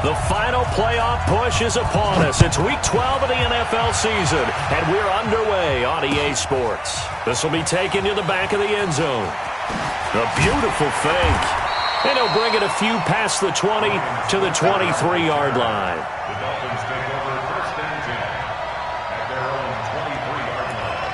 The final playoff push is upon us. It's Week 12 of the NFL season, and we're underway on EA Sports. This will be taken to the back of the end zone. A beautiful fake. And he'll bring it a few past the 20 to the 23-yard line. The Dolphins take over first and 10 at their own 23-yard line.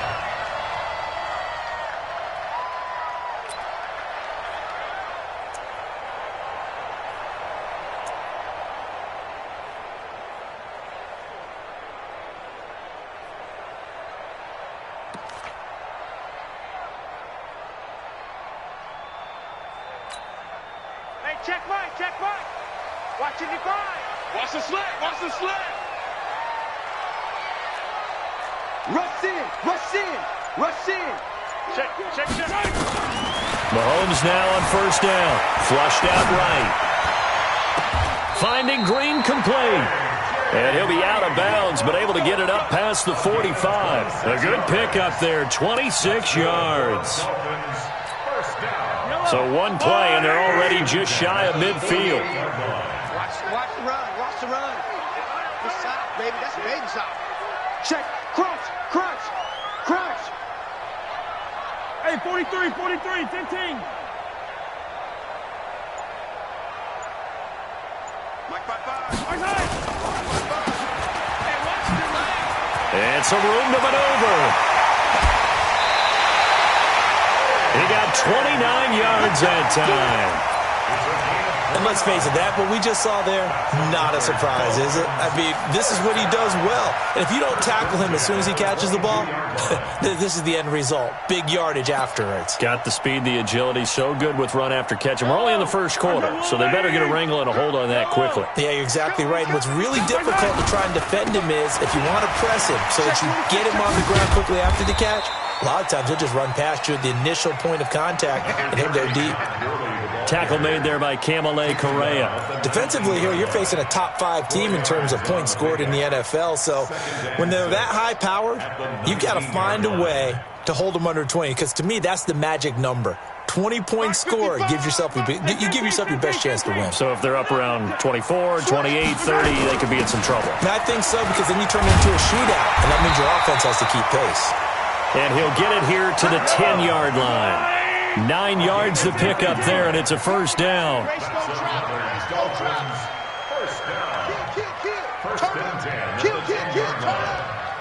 Check Mike, check Mike. Watch it divide. Watch the slant, watch the slant. Rush in, rush in, rush in. Check. Mahomes now on first down. Flushed out right. Finding Green complete. And he'll be out of bounds, but able to get it up past the 45. A good pickup there, 26 yards. So one play, and they're already just shy of midfield. Watch the run, watch the run. This side, baby, that's a baby side. Check, crunch. Hey, 43, 15. Mike 5-5. Hey, watch the leg. And some room to maneuver. He got 29 yards that time. And let's face it, that what we just saw there, not a surprise, is it? I mean, this is what he does well. And if you don't tackle him as soon as he catches the ball, this is the end result. Big yardage afterwards. Got the speed, the agility, so good with run after catch. And we're only in the first quarter, so they better get a wrangle and a hold on that quickly. Yeah, you're exactly right. And what's really difficult to try and defend him is if you want to press him so that you get him on the ground quickly after the catch, a lot of times he'll just run past you at the initial point of contact and he'll go deep. Tackle made there by Camille Correa. Defensively here, you're facing a top-5 team in terms of points scored in the NFL. So when they're that high-powered, you've got to find a way to hold them under 20. Because to me, that's the magic number. 20 points scored, you give yourself your best chance to win. So if they're up around 24, 28, 30, they could be in some trouble. And I think so, because then you turn it into a shootout, and that means your offense has to keep pace. And he'll get it here to the 10-yard line. 9 yards to pick up there, and it's a first down. First and 10. Kill.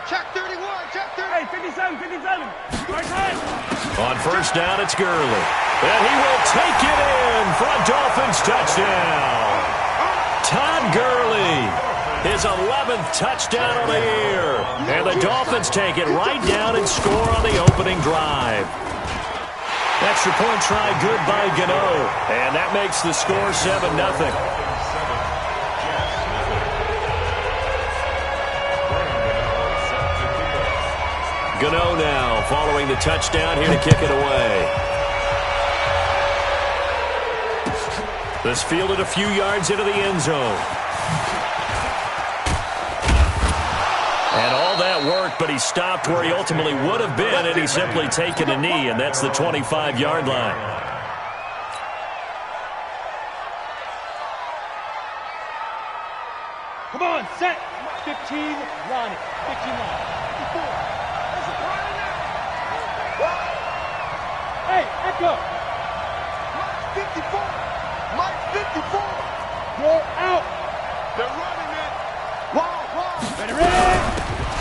Check 31, check 30. Hey, 57. Right side. On first down, it's Gurley. And he will take it in for a Dolphins touchdown. Todd Gurley, his 11th touchdown of the year. And the Dolphins take it right down and score on the opening drive. Extra point try good by Gano. And that makes the score 7-0. Gano now following the touchdown here to kick it away. This fielded a few yards into the end zone. And all that work, but he stopped where he ultimately would have been, and he's simply taken a knee, and that's the 25-yard line. Come on, set. 15, run it. 15 line. 54. Hey, echo. Mike 54. You're out. They're running it. Wow. Ready.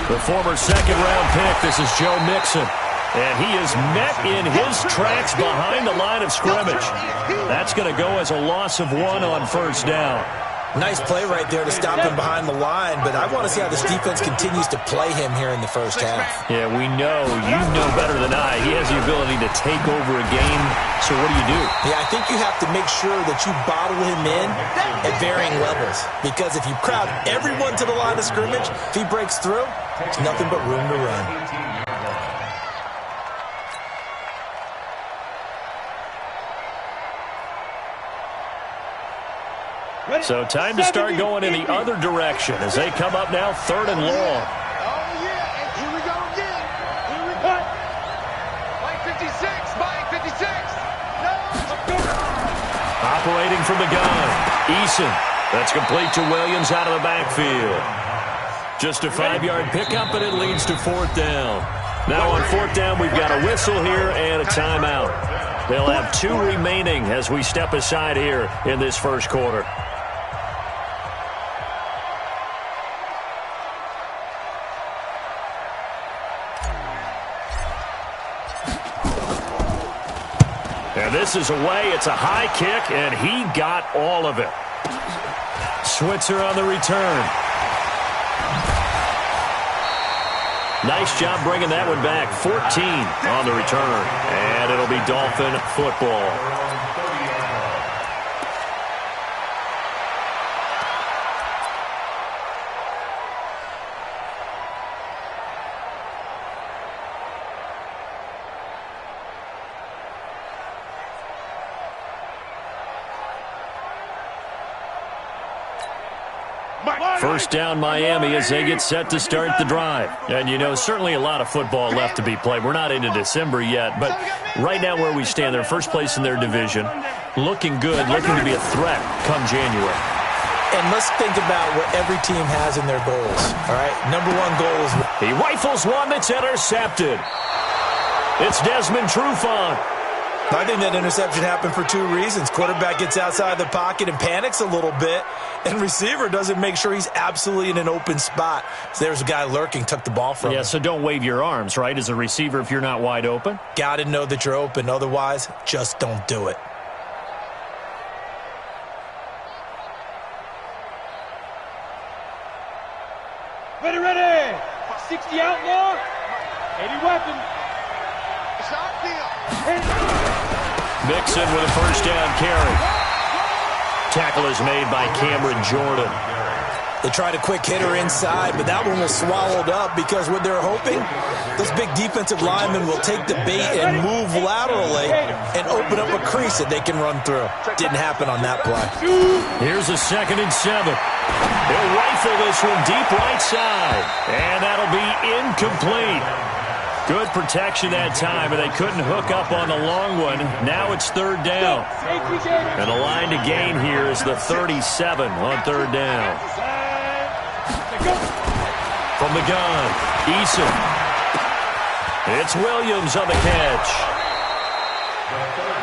The former second-round pick, this is Joe Mixon. And he is met in his tracks behind the line of scrimmage. That's going to go as a loss of 1 on first down. Nice play right there to stop him behind the line, but I want to see how this defense continues to play him here in the first half. Yeah, we know. You know better than I. He has the ability to take over a game. So what do? Yeah, I think you have to make sure that you bottle him in at varying levels. Because if you crowd everyone to the line of scrimmage, if he breaks through, there's nothing but room to run. So time to start going in the other direction as they come up now 3rd and long. Oh, yeah, and here we go again. Here we go. Mike 56, Mike 56. No. Operating from the gun, Eason That's complete to Williams out of the backfield. Just a 5-yard pickup, and it leads to 4th down. Now on 4th down, we've got a whistle here and a timeout. They'll have 2 remaining as we step aside here in this first quarter. And this is away. It's a high kick, and he got all of it. Switzer on the return. Nice job bringing that one back. 14 on the return. And it'll be Dolphin football. First down, Miami, as they get set to start the drive. And, you know, certainly a lot of football left to be played. We're not into December yet, but right now where we stand, they're first place in their division. Looking good, looking to be a threat come January. And let's think about what every team has in their goals, all right? Number 1 goal is... He rifles one that's intercepted. It's Desmond Trufant. I think that interception happened for 2 reasons. Quarterback gets outside the pocket and panics a little bit, and receiver doesn't make sure he's absolutely in an open spot. So there's a guy lurking, took the ball from him. Yeah, so don't wave your arms, right, as a receiver if you're not wide open? Got to know that you're open. Otherwise, just don't do it. Ready. 60 outlaw. 80 weapon. It's outfield. Mixon with a first down carry. Tackle is made by Cameron Jordan. They tried a quick hitter inside, but that one was swallowed up because what they're hoping, those big defensive linemen will take the bait and move laterally and open up a crease that they can run through. Didn't happen on that play. Here's a 2nd and 7. They'll rifle this one deep right side, and that'll be incomplete. Good protection that time, but they couldn't hook up on the long one. Now it's 3rd down. And the line to gain here is the 37 on 3rd down. From the gun, Eason. It's Williams on the catch.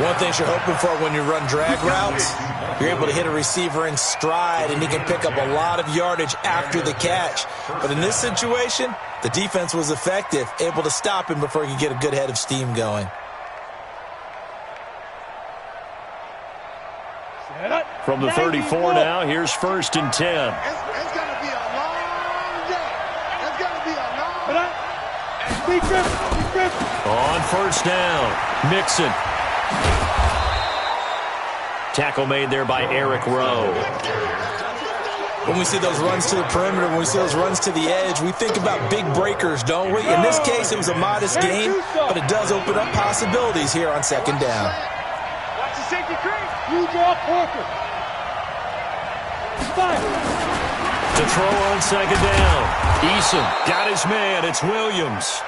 One thing you're hoping for when you run drag routes, you're able to hit a receiver in stride, and he can pick up a lot of yardage after the catch. But in this situation, the defense was effective, able to stop him before he could get a good head of steam going. From the 34 now, here's 1st and 10. It's going to be a long day. It's going to be a long day. On 1st down, Mixon. Tackle made there by Eric Rowe. When we see those runs to the perimeter, when we see those runs to the edge, we think about big breakers, don't we? In this case, it was a modest gain, but it does open up possibilities here on 2nd down. Watch the safety crease. You draw Parker. To throw on 2nd down. Eason got his man. It's Williams.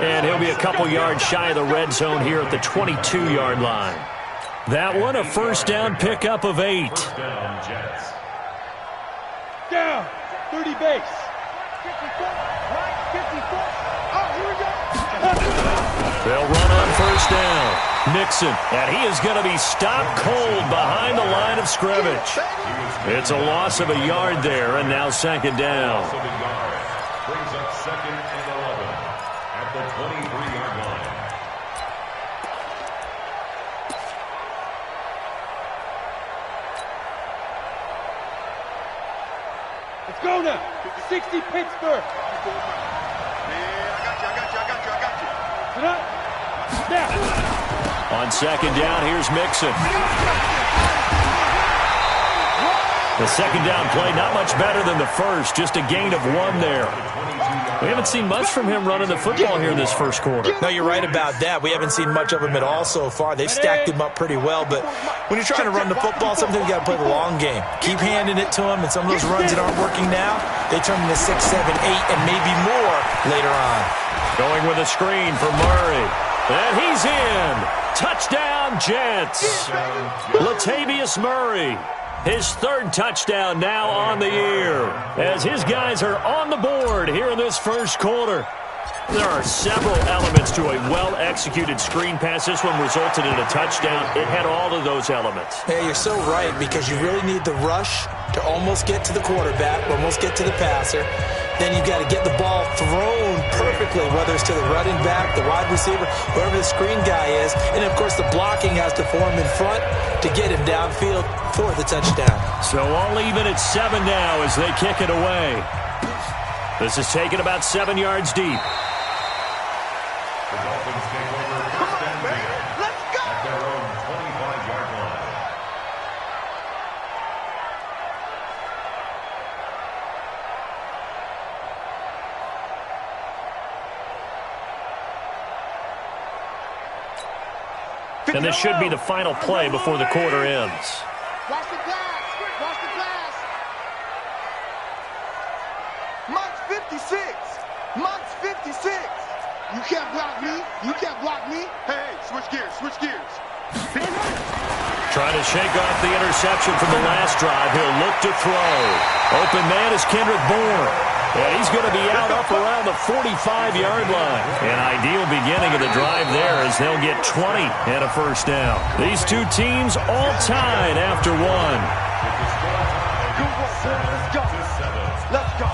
And he'll be a couple yards shy of the red zone here at the 22-yard line. That one, a 1st down pickup of 8. Down. 30 base. 54. Right. 54. Oh, here we go. They'll run on 1st down. Nixon, and he is going to be stopped cold behind the line of scrimmage. It's a loss of a yard there, and now 2nd down. Brings up 2nd and 11 at the 23-yard line. Let's go now. 60 Pittsburgh. I got you. Now. On 2nd down, here's Mixon. The 2nd down play, not much better than the first, just a gain of 1 there. We haven't seen much from him running the football here in this first quarter. No, you're right about that. We haven't seen much of him at all so far. They've stacked him up pretty well, but when you're trying to run the football, sometimes you got to play the long game. Keep handing it to him, and some of those runs that aren't working now, they turn into 6, 7, 8, and maybe more later on. Going with a screen for Murray. And he's in. Touchdown, Jets. Latavius Murray. His third touchdown now on the year, as his guys are on the board here in this first quarter. There are several elements to a well-executed screen pass. This one resulted in a touchdown. It had all of those elements. Yeah, you're so right, because you really need the rush to almost get to the quarterback, almost get to the passer. Then you've got to get the ball thrown perfectly, whether it's to the running back, the wide receiver, whoever the screen guy is. And, of course, the blocking has to form in front to get him downfield for the touchdown. So all even at 7 now as they kick it away. This is taken about 7 yards deep. The Dolphins take over first and 10 at their own 25-yard line. And this should be the final play before the quarter ends. Watch the pass. Watch the pass. Monk's 56. Monk's 56. You can't block me. You can't block me. Hey, switch gears. Switch gears. Trying to shake off the interception from the last drive. He'll look to throw. Open man is Kendrick Bourne. And he's going to be out up around the 45-yard line. An ideal beginning of the drive there, as they'll get 20 and a first down. These two teams all tied after one. Good work, boy. Let's go. Let's go.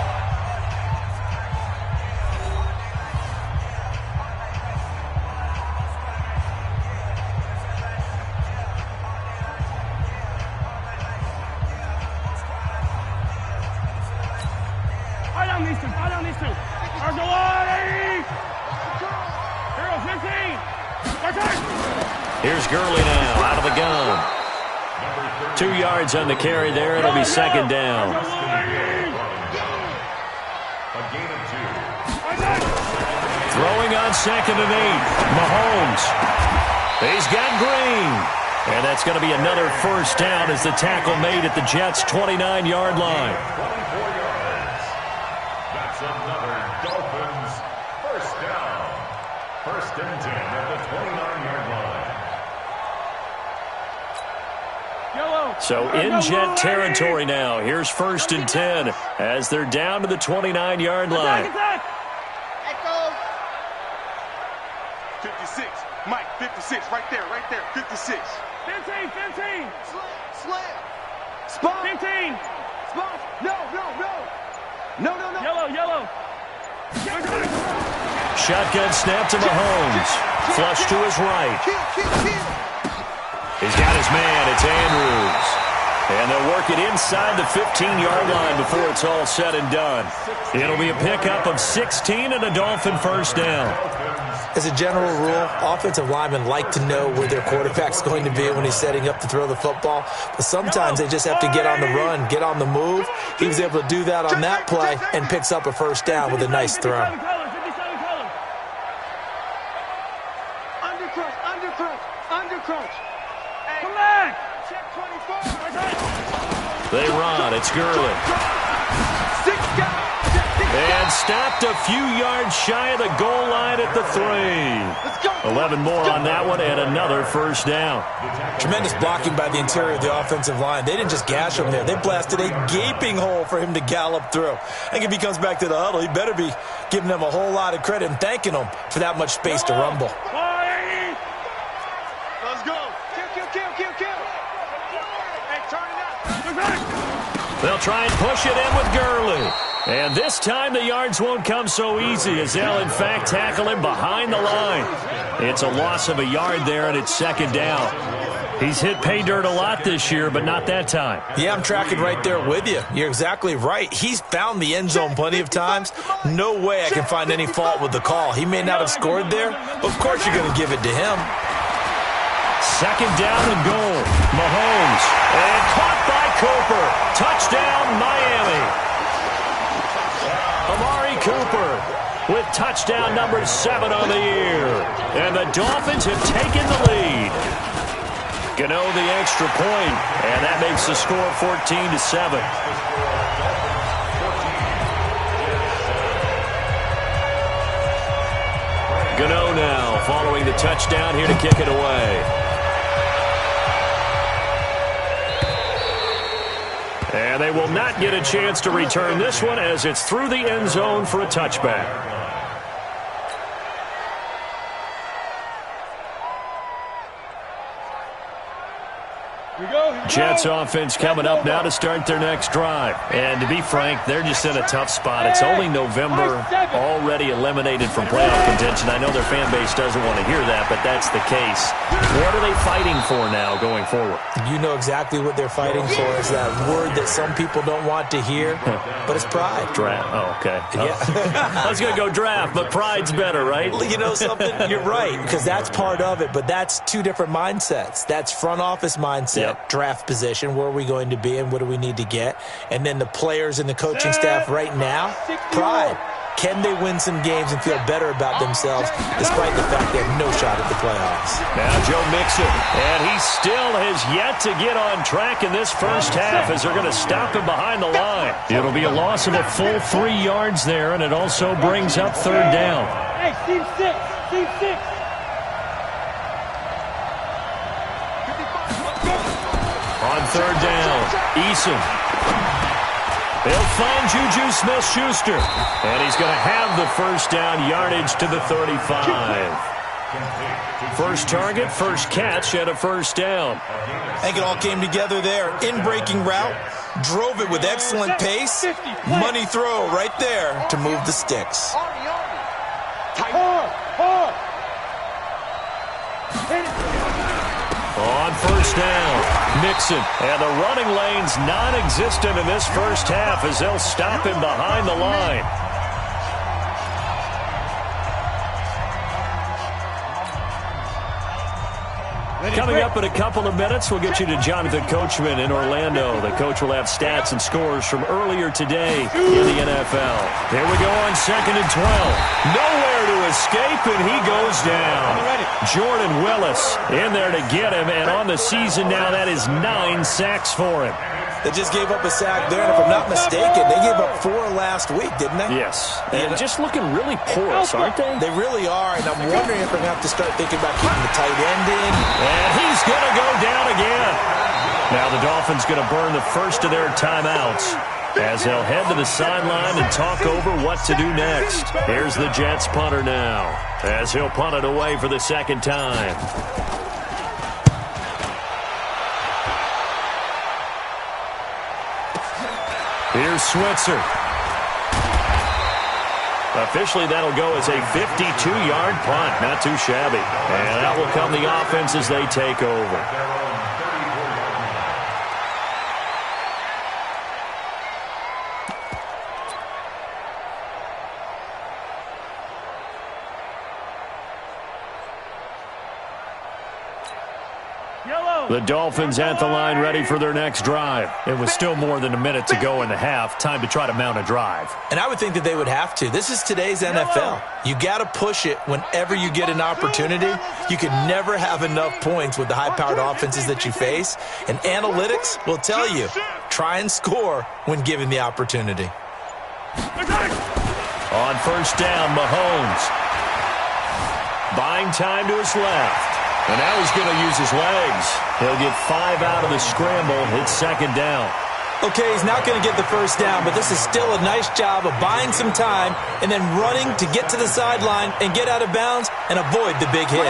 Here's Gurley now, out of the gun. 2 yards on the carry there. It'll be second down. A gain of 2. Throwing on 2nd and 8. Mahomes. He's got Green. And that's going to be another first down as the tackle made at the Jets' 29-yard line. 24 yards. That's another Dolphins first down. First and 10 at the 29-yard line. So in Jet territory now. Here's 1st and 10 as they're down to the 29-yard line. Echo. 56. Mike, 56. Right there. 56. 15. Slam. Spot. 15. Spot. No. Yellow. Shotgun snap to Mahomes. Flush to his right. Kill. He's got his man. It's Andrews. And they'll work it inside the 15-yard line before it's all said and done. It'll be a pickup of 16 and a Dolphin first down. As a general rule, offensive linemen like to know where their quarterback's going to be when he's setting up to throw the football. But sometimes they just have to get on the run, get on the move. He was able to do that on that play and picks up a first down with a nice throw. Undercrunch. Come back. Check 24. They run. It's Gurley. 6 guys. And stopped a few yards shy of the goal line at the 3. 11 more on that one and another first down. Tremendous blocking by the interior of the offensive line. They didn't just gash him there. They blasted a gaping hole for him to gallop through. I think if he comes back to the huddle, he better be giving them a whole lot of credit and thanking them for that much space to rumble. Let's go. Kill. Hey, turn it up. They'll try and push it in with Gurley. And this time the yards won't come so easy as they'll, in fact, tackle him behind the line. It's a loss of a yard there, and it's second down. He's hit pay dirt a lot this year, but not that time. Yeah, I'm tracking right there with you. You're exactly right. He's found the end zone plenty of times. No way I can find any fault with the call. He may not have scored there, but of course you're going to give it to him. Second down and goal. Mahomes. And caught by Cooper. Touchdown, Miami. Amari Cooper with touchdown number 7 on the year. And the Dolphins have taken the lead. Gano the extra point, and that makes the score 14-7. Gano now following the touchdown here to kick it away. And they will not get a chance to return this one as it's through the end zone for a touchback. Jets offense coming up now to start their next drive. And to be frank, they're just in a tough spot. It's only November, already eliminated from playoff contention. I know their fan base doesn't want to hear that, but that's the case. What are they fighting for now going forward? You know exactly what they're fighting for. Is that word that some people don't want to hear, but it's pride. Draft. Oh, okay. Yeah. I was going to go draft, but pride's better, right? You know something? You're right, because that's part of it, but that's two different mindsets. That's front office mindset, draft position, where are we going to be and what do we need to get? And then the players and the coaching staff right now, pride. Can they win some games and feel better about themselves despite the fact they have no shot at the playoffs? Now Joe Mixon, and he still has yet to get on track in this first half as they're going to stop him behind the line. It'll be a loss of a full 3 yards there, and it also brings up third down. Hey, team 6, team 6. On third down, Eason. They'll find Juju Smith-Schuster, and he's going to have the first down yardage to the 35. First target, first catch, and a first down. I think it all came together there. In-breaking route, drove it with excellent pace. Money throw right there to move the sticks. On first down, Mixon. And the running lane's non-existent in this first half as they'll stop him behind the line. Coming up in a couple of minutes, we'll get you to Jonathan Coachman in Orlando. The coach will have stats and scores from earlier today in the NFL. Here we go on 2nd and 12. Nowhere to escape, and he goes down. Jordan Willis in there to get him, and on the season now, that is 9 sacks for him. They just gave up a sack there, and if I'm not mistaken, they gave up 4 last week, didn't they? Yes. And just looking really porous, aren't they? They really are, and I'm wondering if they're going to have to start thinking about keeping the tight end in. And he's going to go down again. Now the Dolphins going to burn the first of their timeouts as they'll head to the sideline and talk over what to do next. Here's the Jets punter now as he'll punt it away for the second time. Here's Switzer. Officially, that'll go as a 52-yard punt. Not too shabby. And out will come the offense as they take over. The Dolphins at the line ready for their next drive. It was still more than a minute to go in the half. Time to try to mount a drive. And I would think that they would have to. This is today's NFL. You got to push it whenever you get an opportunity. You can never have enough points with the high-powered offenses that you face. And analytics will tell you, try and score when given the opportunity. On first down, Mahomes. Buying time to his left. And now he's going to use his legs. He'll get 5 out of the scramble. It's second down. Okay, he's not going to get the first down, but this is still a nice job of buying some time and then running to get to the sideline and get out of bounds and avoid the big hit.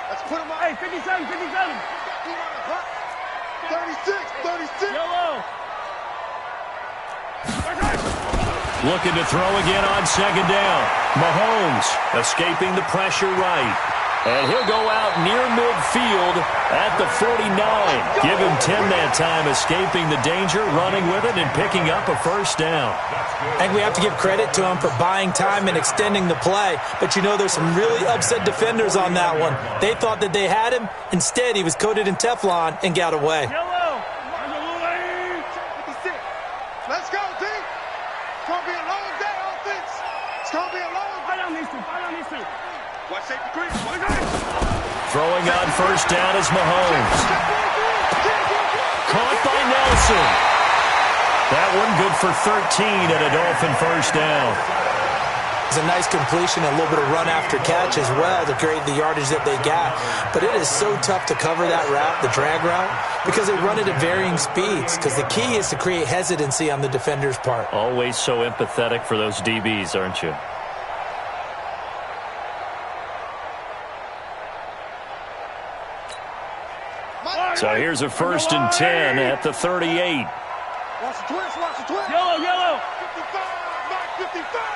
Let's put him on. Hey, 57, 57. 36, 36. Yellow. Looking to throw again on second down. Mahomes escaping the pressure right. And he'll go out near midfield at the 49. Give him 10 that time, escaping the danger, running with it, and picking up a first down. I think we have to give credit to him for buying time and extending the play. But, you know, there's some really upset defenders on that one. They thought that they had him. Instead, he was coated in Teflon and got away. Yellow. 56. Let's go, D. It's going to be a long day, offense. It's going to be a long day. Fight on these two. Watch safety creep. Throwing on first down is Mahomes. Caught by Nelson. That one good for 13 at a Dolphin first down. It's a nice completion and a little bit of run after catch as well to create the yardage that they got. But it is so tough to cover that route, the drag route, because they run it at varying speeds. Because the key is to create hesitancy on the defender's part. Always so empathetic for those DBs, aren't you? So here's a 1st and 10 at the 38. Watch the twist, watch the twist. Yellow, yellow. 55, back 55.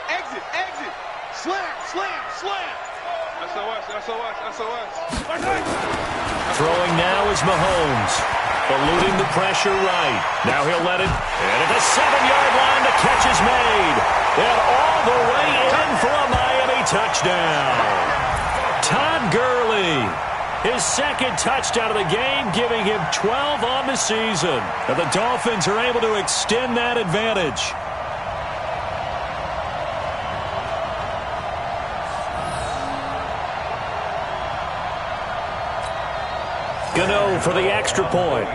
Exit, exit. Slam, slam, slam. SOS, SOS, SOS. Throwing now is Mahomes. Eluding the pressure right. Now he'll let it. And at the 7-yard line, the catch is made. And all the way in for a Miami touchdown. Todd Gurley. His 2nd touchdown of the game, giving him 12 on the season. And the Dolphins are able to extend that advantage. Gano for the extra point.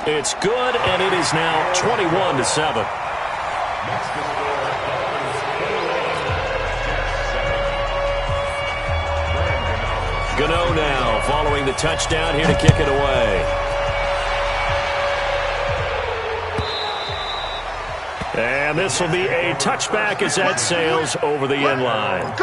It's good, and it is now 21-7. Gano now following the touchdown here to kick it away. And this will be a touchback as that sails over the end line.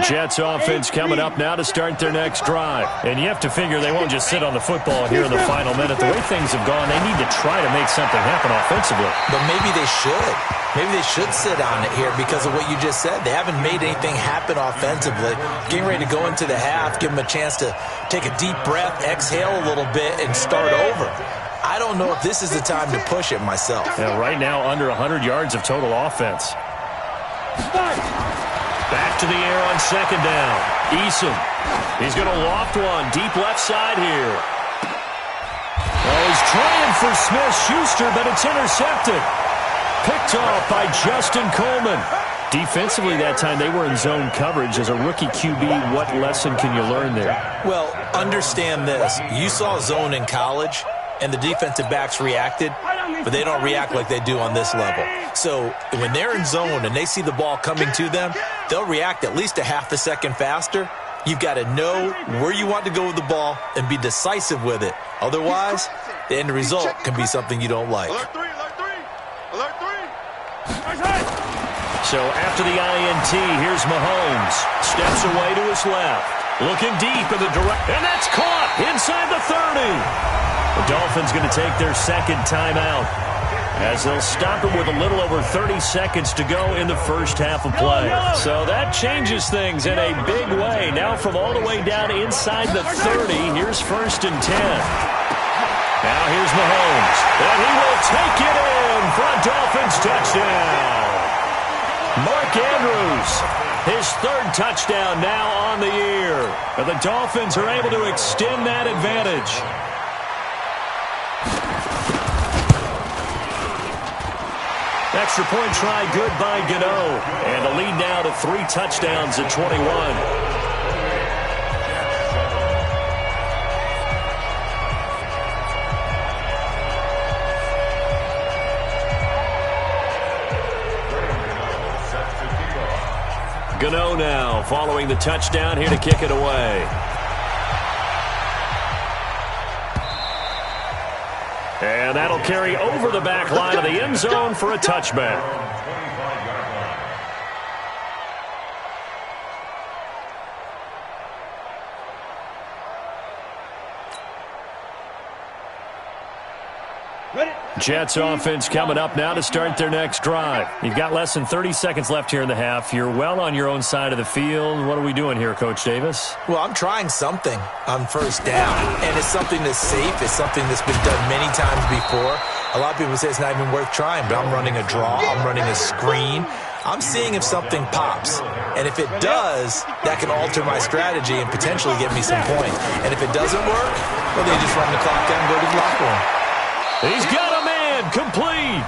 Jets offense coming up now to start their next drive. And you have to figure they won't just sit on the football here in the final minute. The way things have gone, they need to try to make something happen offensively. But maybe they should. Maybe they should sit on it here because of what you just said. They haven't made anything happen offensively. Getting ready to go into the half, give them a chance to take a deep breath, exhale a little bit, and start over. I don't know if this is the time to push it myself. Yeah, right now, under 100 yards of total offense. Back to the air on 2nd down. Eason. He's going to loft one deep left side here. Oh, he's trying for Smith-Schuster, but it's intercepted. Picked off by Justin Coleman. Defensively that time, they were in zone coverage. As a rookie QB, what lesson can you learn there? Well, understand this. You saw zone in college, and the defensive backs reacted, but they don't react like they do on this level. So when they're in zone and they see the ball coming to them, they'll react at least a half a second faster. You've got to know where you want to go with the ball and be decisive with it. Otherwise, the end result can be something you don't like. Alert 3, alert 3. Alert 3. So after the INT, here's Mahomes. Steps away to his left. Looking deep in the direct. And that's caught inside the 30. The Dolphins going to take their 2nd timeout as they'll stop it with a little over 30 seconds to go in the first half of play. So that changes things in a big way. Now from all the way down inside the 30, here's 1st and 10. Now here's Mahomes. And he will take it in for a Dolphins touchdown. Mark Andrews, his 3rd touchdown now on the year. And the Dolphins are able to extend that advantage. Extra point try good by Gano. And a lead now to 3 touchdowns at 21. Gano now following the touchdown here to kick it away. And that'll carry over the back line of the end zone for a touchback. Jets offense coming up now to start their next drive. You've got less than 30 seconds left here in the half. You're well on your own side of the field. What are we doing here, Coach Davis? Well, I'm trying something on 1st down, and it's something that's safe. It's something that's been done many times before. A lot of people say it's not even worth trying, but I'm running a draw. I'm running a screen. I'm seeing if something pops. And if it does, that can alter my strategy and potentially get me some points. And if it doesn't work, well, they just run the clock down and go to the locker room. He's got a man complete.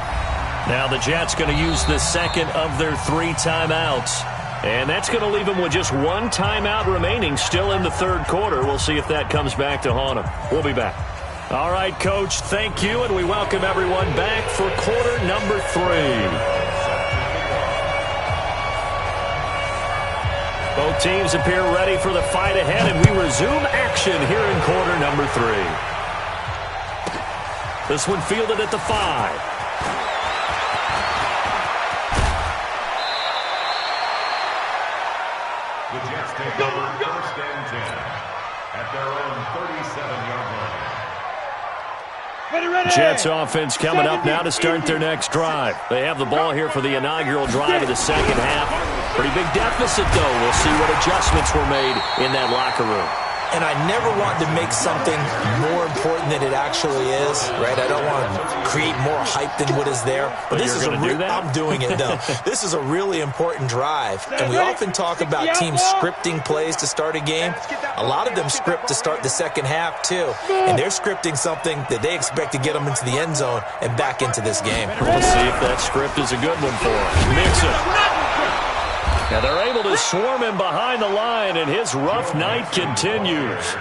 Now the Jets going to use the second of their 3 timeouts. And that's going to leave them with just 1 timeout remaining still in the third quarter. We'll see if that comes back to haunt them. We'll be back. All right, Coach, thank you, and we welcome everyone back for quarter number 3. Both teams appear ready for the fight ahead, and we resume action here in quarter number 3. This one fielded at the 5. The Jets take over first and 10 at their own 37-yard line. Ready. Jets offense coming up now to start their next drive. They have the ball here for the inaugural drive of the second half. Pretty big deficit, though. We'll see what adjustments were made in that locker room. And I never want to make something more important than it actually is, right? I don't want to create more hype than what is there. But this is I'm doing it, though. This is a really important drive. And we often talk about teams scripting plays to start a game. A lot of them script to start the second half, too. And they're scripting something that they expect to get them into the end zone and back into this game. We'll see if that script is a good one for them. Mixon. Now they're able to swarm him behind the line, and his rough night continues.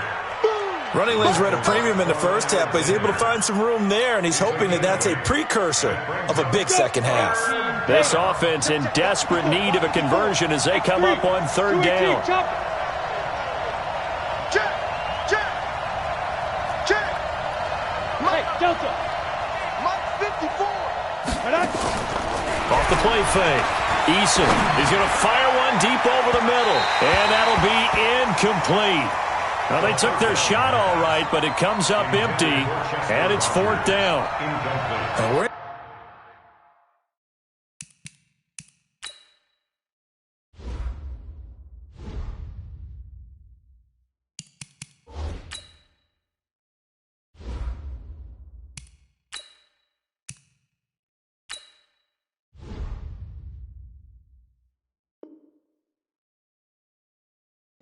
Running lanes were at a premium in the first half, but he's able to find some room there, and he's hoping that that's a precursor of a big second half. This offense in desperate need of a conversion as they come up on third down. Check. Hey, Delta. Mike 54. Off the play fake. Eason is going to fire one deep over the middle, and that'll be incomplete. Now, they took their shot all right, but it comes up empty, and it's 4th down.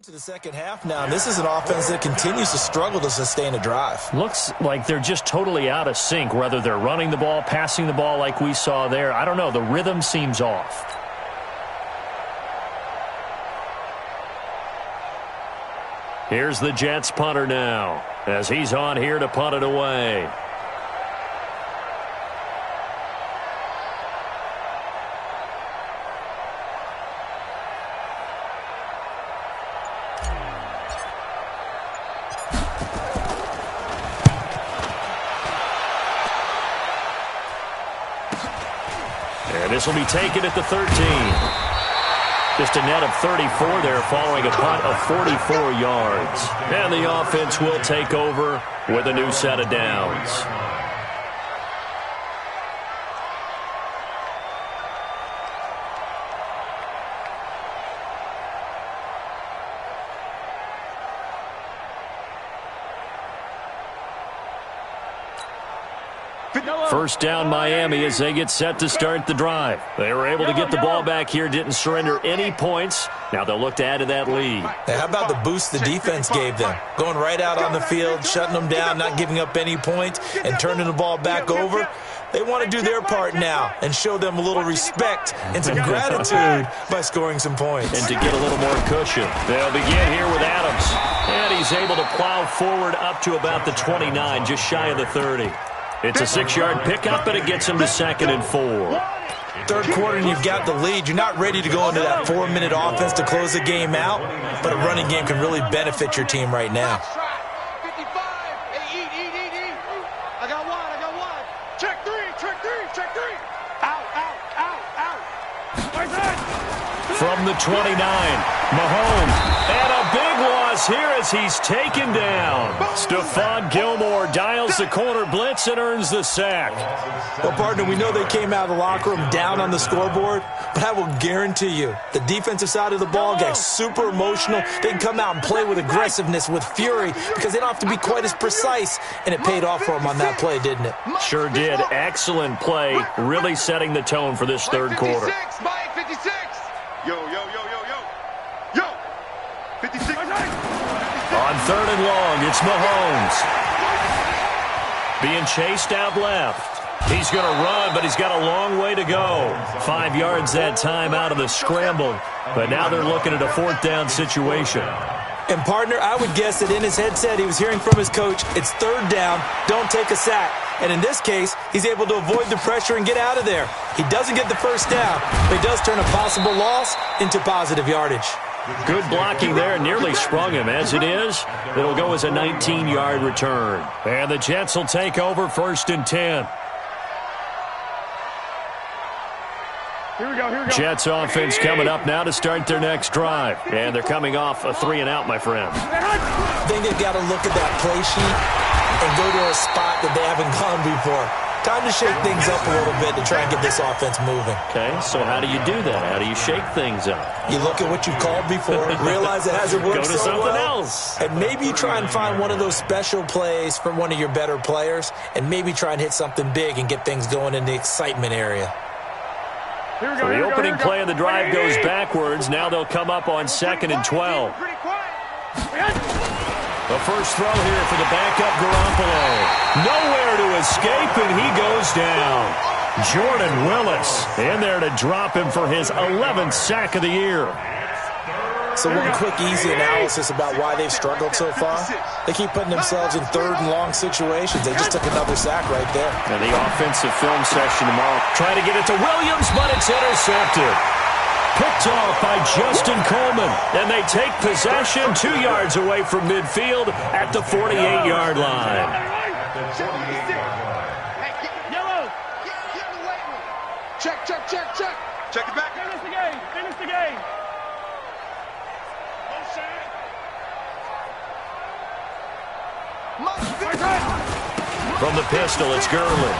To the second half now. This is an offense that continues to struggle to sustain a drive. Looks like they're just totally out of sync, whether they're running the ball, passing the ball like we saw there. I don't know. The rhythm seems off. Here's the Jets punter now as he's on here to punt it away. This will be taken at the 13. Just a net of 34 there following a punt of 44 yards. And the offense will take over with a new set of downs. First down Miami as they get set to start the drive. They were able to get the ball back here, didn't surrender any points. Now they'll look to add to that lead. Hey, how about the boost the defense gave them? Going right out on the field, shutting them down, not giving up any points, and turning the ball back over. They want to do their part now and show them a little respect and some gratitude by scoring some points. And to get a little more cushion. They'll begin here with Adams. And he's able to plow forward up to about the 29, just shy of the 30. It's a 6-yard pickup, but it gets him to 2nd and 4. Third quarter and you've got the lead. You're not ready to go into that 4-minute offense to close the game out, but a running game can really benefit your team right now. 55. Hey, eat. I got one. Check three. Out. From the 29, Mahomes. And a big loss here as he's taken down. Stephon Gilmore dials the corner blitz and earns the sack. Well, partner, we know they came out of the locker room down on the scoreboard, but I will guarantee you the defensive side of the ball got super emotional. They can come out and play with aggressiveness, with fury, because they don't have to be quite as precise, and it paid off for them on that play, didn't it? Sure did. Excellent play, really setting the tone for this third quarter. Mike 56. Yo. 56. On 3rd and long, it's Mahomes. being chased out left. He's going to run, but he's got a long way to go. 5 yards that time out of the scramble, but now they're looking at a 4th down situation. And, partner, I would guess that in his headset he was hearing from his coach, it's 3rd down, don't take a sack. And in this case, he's able to avoid the pressure and get out of there. He doesn't get the 1st down, but he does turn a possible loss into positive yardage. Good blocking there, nearly sprung him. As it is, it'll go as a 19-yard return. And the Jets will take over 1st and 10. Here we go. Jets offense coming up now to start their next drive. And they're coming off a 3-and-out, my friend. I think they've got to look at that play sheet and go to a spot that they haven't gone before. Time to shake things up a little bit to try and get this offense moving. Okay, so how do you do that? How do you shake things up? You look at what you've called before, realize it hasn't worked Go to so something well, else. and maybe try and find one of those special plays from one of your better players, and maybe try and hit something big and get things going in the excitement area. So the opening play of the drive goes backwards. Now they'll come up on 2nd and 12. The first throw here for the backup Garoppolo. Nowhere to escape, and he goes down. Jordan Willis in there to drop him for his 11th sack of the year. So one quick, easy analysis about why they've struggled so far. They keep putting themselves in 3rd and long situations. They just took another sack right there. And the offensive film session tomorrow. Trying to get it to Williams, but it's intercepted. Picked off by Justin Coleman. And they take possession 2 yards away from midfield at the 48-yard line. Yellow. Get in the weight room. Check. Check it back. Finish the game. From the pistol, it's Gurley.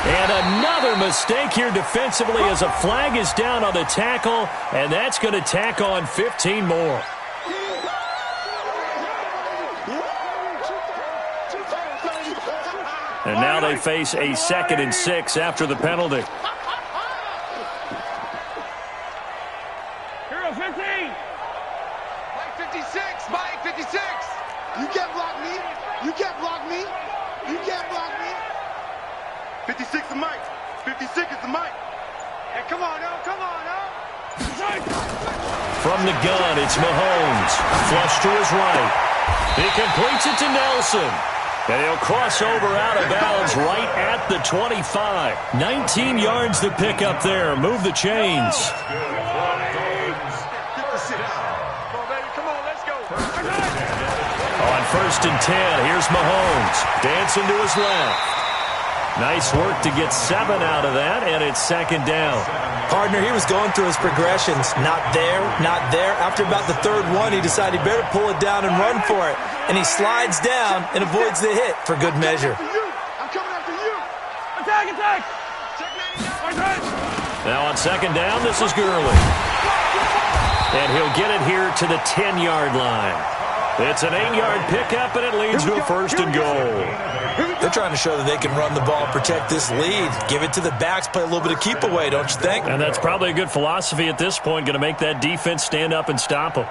And another mistake here defensively as a flag is down on the tackle, and that's going to tack on 15 more. And now they face a 2nd and 6 after the penalty. Here goes 15. Mike 56. Mike 56. You can't block me. You can't block me. You can't block me. 56 is Mike. 56 is the Mike. Hey, come on now. From the gun, it's Mahomes. Flush to his right. He completes it to Nelson. And he'll cross over out of bounds right at the 25. 19 yards to pick up there. Move the chains. On 1st and 10, here's Mahomes. Dancing to his left. Nice work to get 7 out of that, and it's 2nd down. Partner, he was going through his progressions. Not there, not there. After about the 3rd one, he decided he better pull it down and run for it. And he slides down and avoids the hit for good measure. I'm coming after you. Attack. Now on 2nd down, this is Gurley. And he'll get it here to the 10-yard line. It's an 8-yard pickup, and it leads to a 1st and goal. They're trying to show that they can run the ball, protect this lead, give it to the backs, play a little bit of keep away, don't you think? And that's probably a good philosophy at this point, going to make that defense stand up and stop them.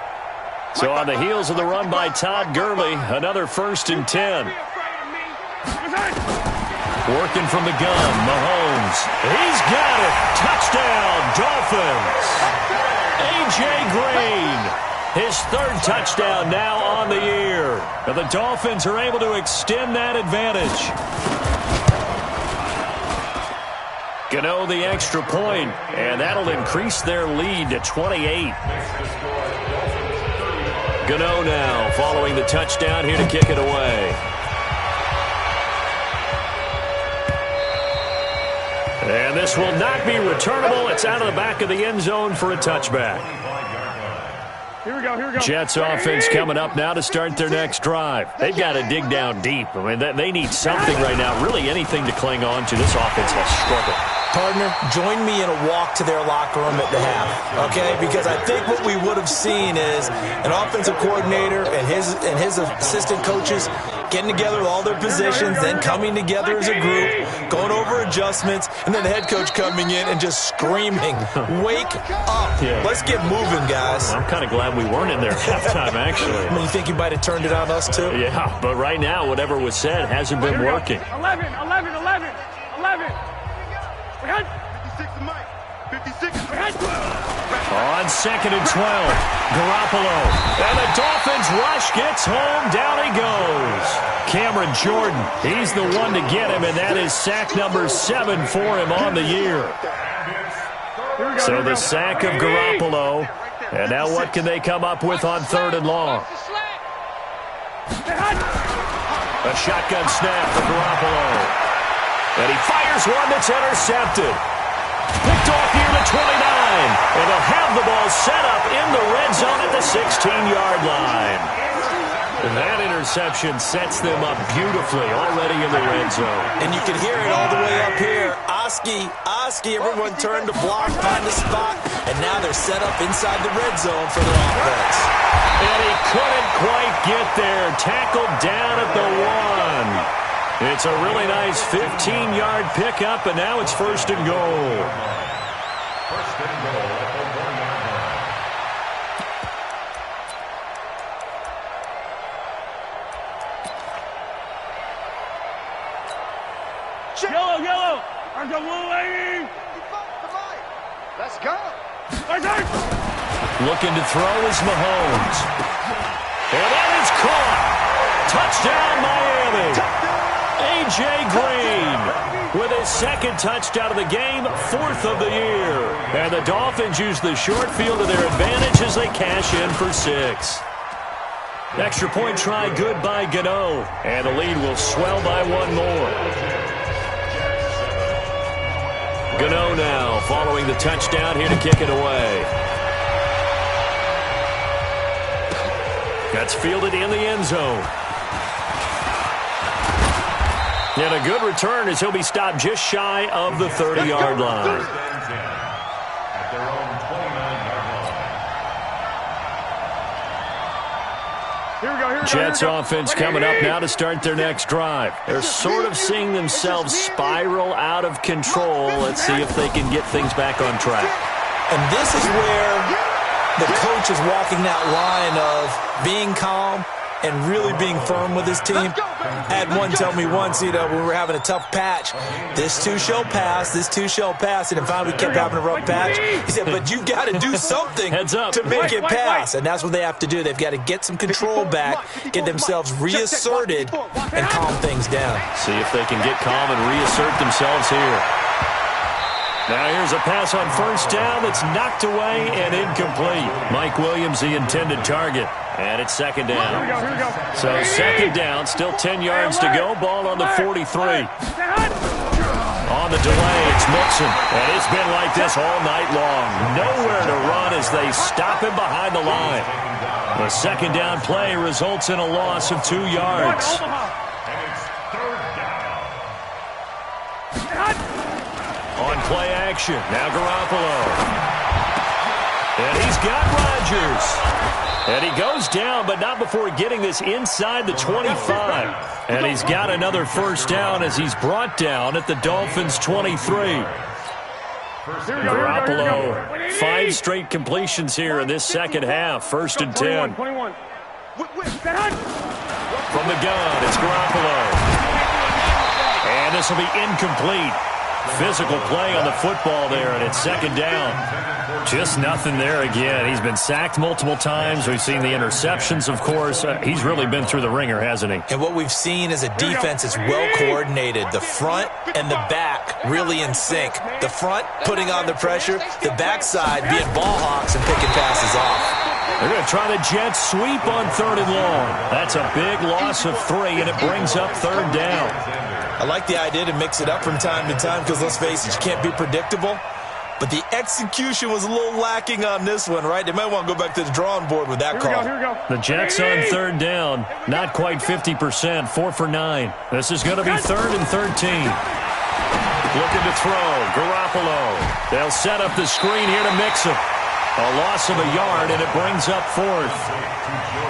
So on the heels of the run by Todd Gurley, another 1st and 10. Working from the gun, Mahomes. He's got it. Touchdown, Dolphins. A.J. Green. His 3rd touchdown now on the year. And the Dolphins are able to extend that advantage. Gano the extra point, and that'll increase their lead to 28. Gano now following the touchdown here to kick it away. And this will not be returnable. It's out of the back of the end zone for a touchback. Here we go. Jets offense coming up now to start their next drive. They've got to dig down deep. I mean, they need something right now, really anything to cling on to. This offense has struggled. Partner, join me in a walk to their locker room at the half, okay? Because I think what we would have seen is an offensive coordinator and his assistant coaches getting together with all their positions, then coming together as a group, going over adjustments, and then the head coach coming in and just screaming, wake up. Yeah. Let's get moving, guys. I'm kind of glad we weren't in there at halftime, actually. I mean, you think you might have turned it on us, too? Yeah, but right now, whatever was said hasn't been working. 11. We had 56 to Mike. 56. On 2nd and 12, Garoppolo. And the Dolphins rush gets home. Down he goes. Cameron Jordan, he's the one to get him, and that is sack number 7 for him on the year. So the sack of Garoppolo. And now what can they come up with on 3rd and long? A shotgun snap for Garoppolo. And he fires one that's intercepted. Picked off near the 29. And they'll have the ball set up in the red zone at the 16-yard line. And that interception sets them up beautifully already in the red zone. And you can hear it all the way up here. Oski, everyone turned to block, find a spot, and now they're set up inside the red zone for their offense. And he couldn't quite get there. Tackled down at the 1. It's a really nice 15-yard pickup, and now it's 1st and goal. 1st and goal at the 1-yard line. Yellow. There's a blue lady. Let's go. Looking to throw is Mahomes. And that is caught. Touchdown, Miami. A.J. Green with his 2nd touchdown of the game, 4th of the year. And the Dolphins use the short field to their advantage as they cash in for 6. Extra point try good by Gano. And the lead will swell by 1 more. Gano now following the touchdown here to kick it away. That's fielded in the end zone. And a good return as he'll be stopped just shy of the 30-yard line. At their own 29-yard line. Here we go. Jets offense coming up now to start their next drive. They're sort of seeing themselves spiral out of control. Let's see if they can get things back on track. And this is where the coach is walking that line of being calm and really being firm with his team. I had one tell me once, when we were having a tough patch, this too shall pass, this too shall pass. And finally we kept having a rough patch. He said, but you got to do something to make it pass. And that's what they have to do. They've got to get some control back, get themselves reasserted, and calm things down. See if they can get calm and reassert themselves here. Now here's a pass on 1st down that's knocked away and incomplete. Mike Williams, the intended target. And it's 2nd down. Here we go. So 2nd down, still 10 yards to go. Ball on the 43. On the delay, it's Mixon. And it's been like this all night long. Nowhere to run as they stop him behind the line. The 2nd down play results in a loss of 2 yards. And it's 3rd down. On play action, now Garoppolo. And he's got Rodgers. And he goes down, but not before getting this inside the 25. And he's got another 1st down as he's brought down at the Dolphins' 23. Garoppolo, 5 straight completions here in this 2nd half. 1st and 10. 21. From the gun, it's Garoppolo. And this will be incomplete. Physical play on the football there, and it's 2nd down. Just nothing there again. He's been sacked multiple times. We've seen the interceptions, of course. He's really been through the ringer, hasn't he? And what we've seen is a defense that's well coordinated. The front and the back really in sync. The front putting on the pressure, the backside being ball hawks and picking passes off. They're going to try the Jets sweep on 3rd and long. That's a big loss of 3, and it brings up 3rd down. I like the idea to mix it up from time to time because, let's face it, you can't be predictable. But the execution was a little lacking on this one, right? They might want to go back to the drawing board with that call. Here we go. The Jets on 3rd down, not quite 50%, 4 for 9. This is going to be 3rd and 13. Looking to throw, Garoppolo. They'll set up the screen here to Mixon. A loss of a yard, and it brings up fourth.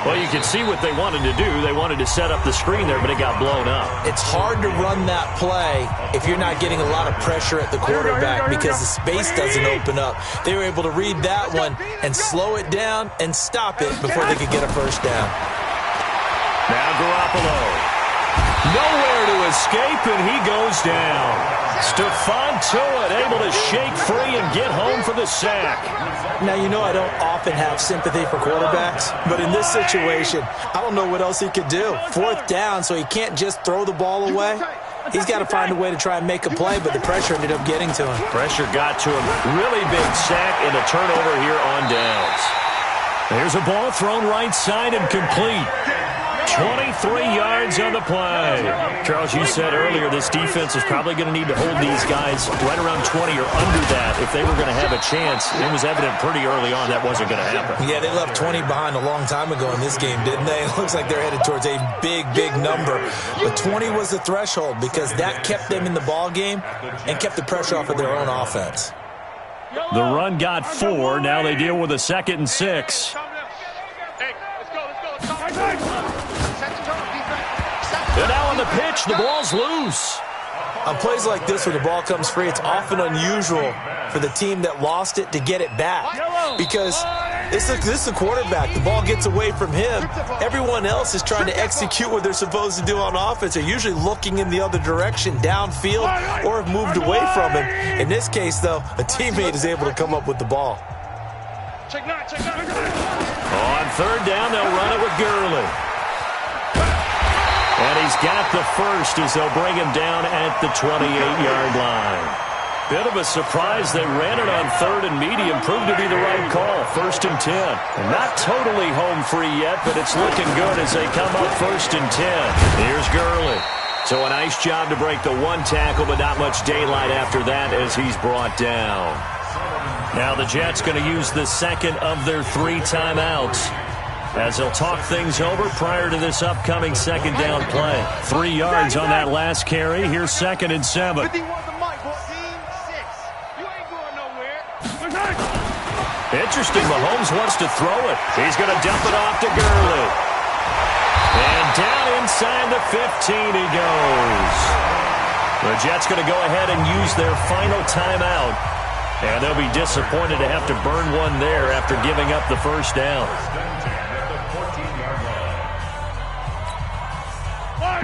Well, you can see what they wanted to do. They wanted to set up the screen there, but it got blown up. It's hard to run that play if you're not getting a lot of pressure at the quarterback because the space doesn't open up. They were able to read that one and slow it down and stop it before they could get a first down. Now Garoppolo. Nowhere to escape, and he goes down. Stephon Tuitt able to shake free and get home for the sack. Now, you know I don't often have sympathy for quarterbacks, but in this situation, I don't know what else he could do. Fourth down, so he can't just throw the ball away. He's got to find a way to try and make a play, but the pressure ended up getting to him. Pressure got to him. Really big sack and a turnover here on downs. There's a ball thrown right side and complete. 23 yards on the play. Charles, you said earlier this defense is probably going to need to hold these guys right around 20 or under that if they were going to have a chance. It was evident pretty early on that wasn't going to happen. Yeah, they left 20 behind a long time ago in this game, didn't they? It looks like they're headed towards a big, big number. But 20 was the threshold because that kept them in the ball game and kept the pressure off of their own offense. The run got 4. Now they deal with a 2nd and 6. And now on the pitch, the ball's loose. On plays like this where the ball comes free, it's often unusual for the team that lost it to get it back because this is a quarterback. The ball gets away from him. Everyone else is trying to execute what they're supposed to do on offense. They're usually looking in the other direction, downfield, or have moved away from him. In this case, though, a teammate is able to come up with the ball. On 3rd down, they'll run it with Gurley. And he's got the first as they'll bring him down at the 28-yard line. Bit of a surprise. They ran it on 3rd and medium. Proved to be the right call. 1st and 10. Not totally home free yet, but it's looking good as they come up 1st and 10. Here's Gurley. So a nice job to break the one tackle, but not much daylight after that as he's brought down. Now the Jets going to use the second of their 3 timeouts as they'll talk things over prior to this upcoming 2nd down play. 3 yards on that last carry. Here's 2nd and 7. Interesting. Mahomes wants to throw it. He's going to dump it off to Gurley. And down inside the 15 he goes. The Jets going to go ahead and use their final timeout. And they'll be disappointed to have to burn one there after giving up the first down.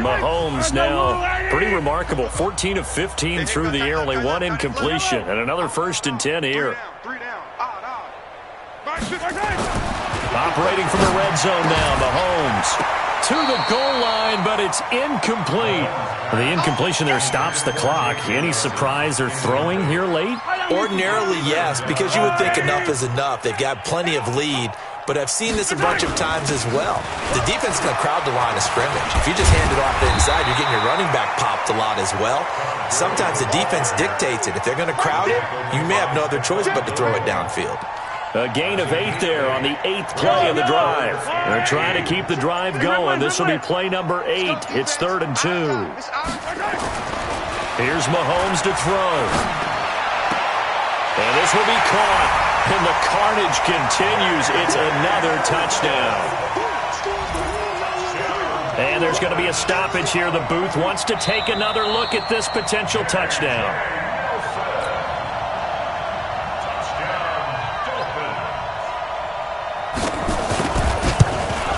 Mahomes now pretty remarkable. 14 of 15 through the air, only 1 incompletion. And another 1st and 10 here. Operating from the red zone now, Mahomes to the goal line, but it's incomplete. The incompletion there stops the clock. Any surprise they're throwing here late? Ordinarily, yes, because you would think enough is enough. They've got plenty of lead, but I've seen this a bunch of times as well. The defense is going to crowd the line of scrimmage. If you just hand it off the inside, you're getting your running back popped a lot as well. Sometimes the defense dictates it. If they're going to crowd it, you may have no other choice but to throw it downfield. A gain of 8 there on the 8th play of the drive. They're trying to keep the drive going. This will be play number 8. It's 3rd and 2. Here's Mahomes to throw. And this will be caught. And the carnage continues. It's another touchdown. And there's going to be a stoppage here. The booth wants to take another look at this potential touchdown.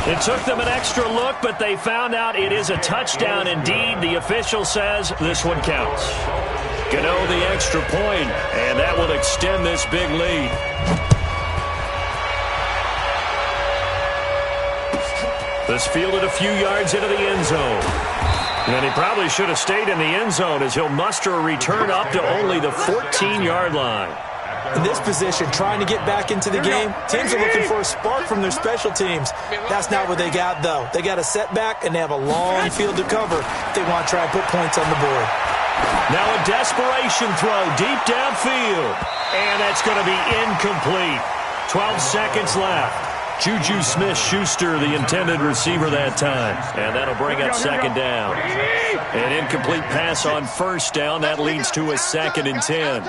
It took them an extra look, but they found out it is a touchdown indeed. The official says this one counts. Gano the extra point, and that will extend this big lead. This fielded a few yards into the end zone. And he probably should have stayed in the end zone as he'll muster a return up to only the 14-yard line. In this position, trying to get back into the game, teams are looking for a spark from their special teams. That's not what they got, though. They got a setback, and they have a long field to cover if they want to try and put points on the board. Now a desperation throw deep downfield, and that's going to be incomplete. 12 seconds left. Juju Smith-Schuster, the intended receiver that time. And that'll bring up 2nd down. An incomplete pass on 1st down. That leads to a 2nd and 10.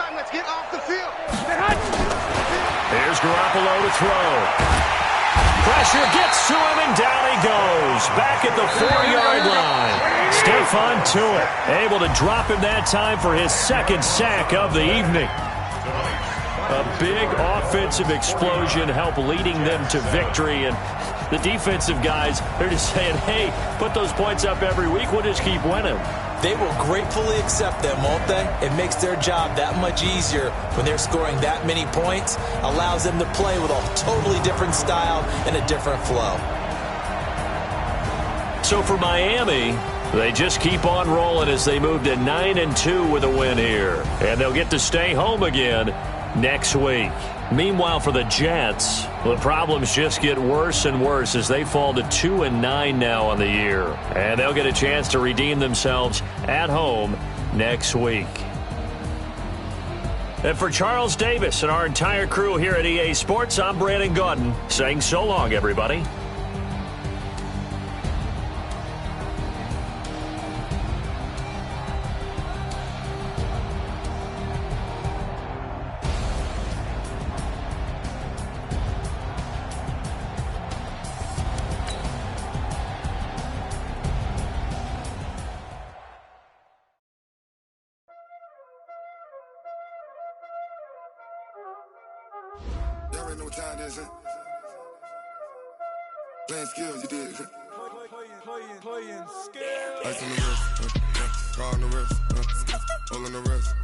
Here's Here's Garoppolo to throw. Pressure gets to him, and down he goes. Back at the 4-yard line. Stephon Tuitt able to drop him that time for his second sack of the evening. A big offensive explosion helped leading them to victory, and the defensive guys, they're just saying, hey, put those points up every week, we'll just keep winning. They will gratefully accept them, won't they? It makes their job that much easier when they're scoring that many points, allows them to play with a totally different style and a different flow. So for Miami, they just keep on rolling as they move to 9-2 with a win here. And they'll get to stay home again next week. Meanwhile, for the Jets, the problems just get worse and worse as they fall to 2-9 now on the year. And they'll get a chance to redeem themselves at home next week. And for Charles Davis and our entire crew here at EA Sports, I'm Brandon Gaudin saying so long, everybody. Y'all already know what time it is, huh? Playing skills, you did. Playing skills. Ice on the wrist, car on the wrist, all on the wrist,